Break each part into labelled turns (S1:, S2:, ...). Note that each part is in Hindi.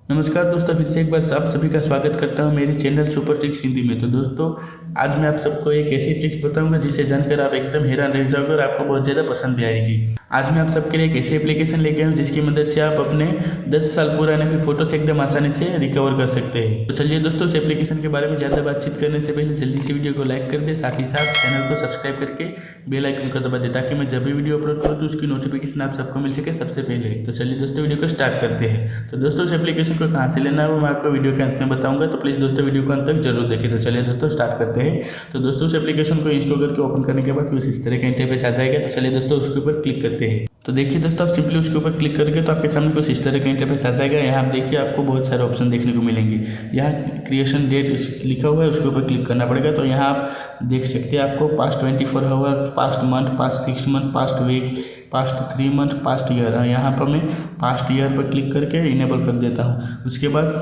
S1: नमस्कार दोस्तों, फिर से एक बार आप सभी का स्वागत करता हूं मेरे चैनल सुपर ट्रिक्स हिंदी में। तो दोस्तों, आज मैं आप सबको एक ऐसी ट्रिक्स बताऊंगा जिसे जानकर आप एकदम हैरान रह जाओगे और आपको बहुत ज़्यादा पसंद भी आएगी। आज मैं आप सबके लिए एक ऐसी एप्लीकेशन लेके आया हूं जिसकी मदद से आप अपने 10 साल पुराने भी फोटोस एकदम आसानी से रिकवर कर सकते हैं। तो चलिए दोस्तों, इस एप्लीकेशन के बारे में ज़्यादा बातचीत करने से पहले जल्दी से वीडियो को लाइक कर दें, साथ ही साथ चैनल को सब्सक्राइब करके बेल आइकन को दबा दें ताकि मैं जब भी वीडियो अपलोड करूँ तो उसकी नोटिफिकेशन आप सबको मिल सके सबसे पहले। तो चलिए दोस्तों, वीडियो को स्टार्ट करते हैं। तो दोस्तों, इस एप्लीकेशन को कहाँ से लेना है वो मैं आपको वीडियो के अंत में बताऊंगा, तो प्लीज़ दोस्तों वीडियो को अंत तक जरूर देखें। तो चलिए दोस्तों, स्टार्ट करते हैं। तो दोस्तों, इस एप्लीकेशन को इंस्टॉल करके ओपन करने के बाद कुछ इस तरह का इंटरफेस आ जाएगा। तो चलिए दोस्तों, उसके ऊपर क्लिक करते हैं। तो देखिए दोस्तों, आप सिंपली उसके ऊपर क्लिक करके तो आपके सामने कुछ इस तरह का इंटरफेस आ जाएगा। यहाँ आप देखिए, आपको बहुत सारे ऑप्शन देखने को मिलेंगे। यहाँ क्रिएशन डेट लिखा हुआ है, उसके ऊपर क्लिक करना पड़ेगा। तो यहाँ आप देख सकते हैं, आपको past 24 hour, past month, past 6 month, past week, past 3 month, past year. यहाँ पर मैं पास्ट ईयर पर क्लिक करके इनेबल कर देता हूँ। उसके बाद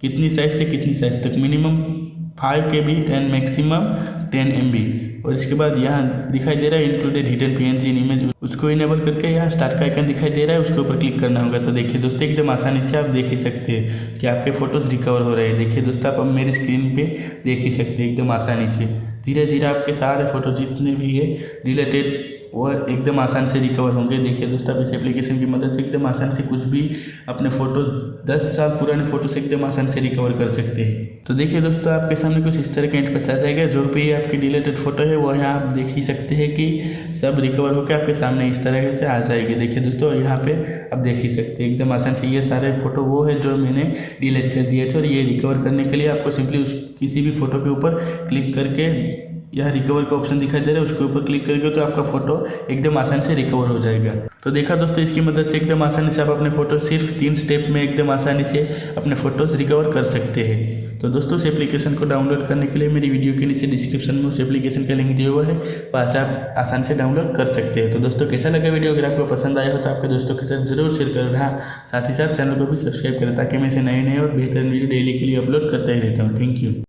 S1: कितनी साइज़ से कितनी साइज़ तक, minimum 5 KB and maximum 10 MB। और इसके बाद यहाँ दिखाई दे रहा है इंक्लूडेड हिडन PNG इन इमेज, उसको इनेबल करके यहाँ स्टार्ट का आइकन दिखाई दे रहा है, उसके ऊपर क्लिक करना होगा। तो देखिए दोस्तों, एकदम आसानी से आप देख ही सकते हैं कि आपके फोटोज़ रिकवर हो रहे हैं। देखिए दोस्तों, आप अब मेरी स्क्रीन पे देख ही सकते हैं एकदम आसानी से। धीरे धीरे आपके सारे फोटो जितने भी है रिलेटेड वो एकदम आसान से रिकवर होंगे। देखिए दोस्तों, आप इस एप्लीकेशन की मदद से एकदम आसान से कुछ भी अपने फ़ोटो 10 साल पुराने फ़ोटो से एकदम आसान से रिकवर कर सकते हैं। तो देखिए दोस्तों, आपके सामने कुछ इस तरह का इंटरफेस आ जाएगा। जो भी आपकी डिलीटेड फ़ोटो है वो यहाँ आप देख ही सकते हैं कि सब रिकवर होकर आपके सामने इस तरह से आ जाएगी। देखिए दोस्तों, यहाँ पे आप देख ही सकते हैं एकदम आसान से। ये सारे फ़ोटो वो है जो मैंने डिलीट कर दिए थे, और ये रिकवर करने के लिए आपको सिंपली किसी भी फ़ोटो के ऊपर क्लिक करके यह रिकवर का ऑप्शन दिखाई दे रहा है, उसके ऊपर क्लिक करके तो आपका फोटो एकदम आसान से रिकवर हो जाएगा। तो देखा दोस्तों, इसकी मदद से एकदम आसानी से आप अपने फोटो सिर्फ 3 स्टेप में एकदम आसानी से अपने फोटोज रिकवर कर सकते हैं। तो दोस्तों, उस एप्लीकेशन को डाउनलोड करने के लिए मेरी वीडियो के नीचे डिस्क्रिप्शन में उस एप्लीकेशन का लिंक दिया हुआ है, वहाँ से आप आसान से डाउनलोड कर सकते हैं। तो दोस्तों, कैसा लगा वीडियो? अगर आपको पसंद आया हो तो आपके दोस्तों के साथ जरूर शेयर करें। हाँ, साथ ही साथ चैनल को भी सब्सक्राइब करें ताकि मैं ऐसे नए और बेहतरीन वीडियो डेली के लिए अपलोड करता ही रहता हूँ। Thank you.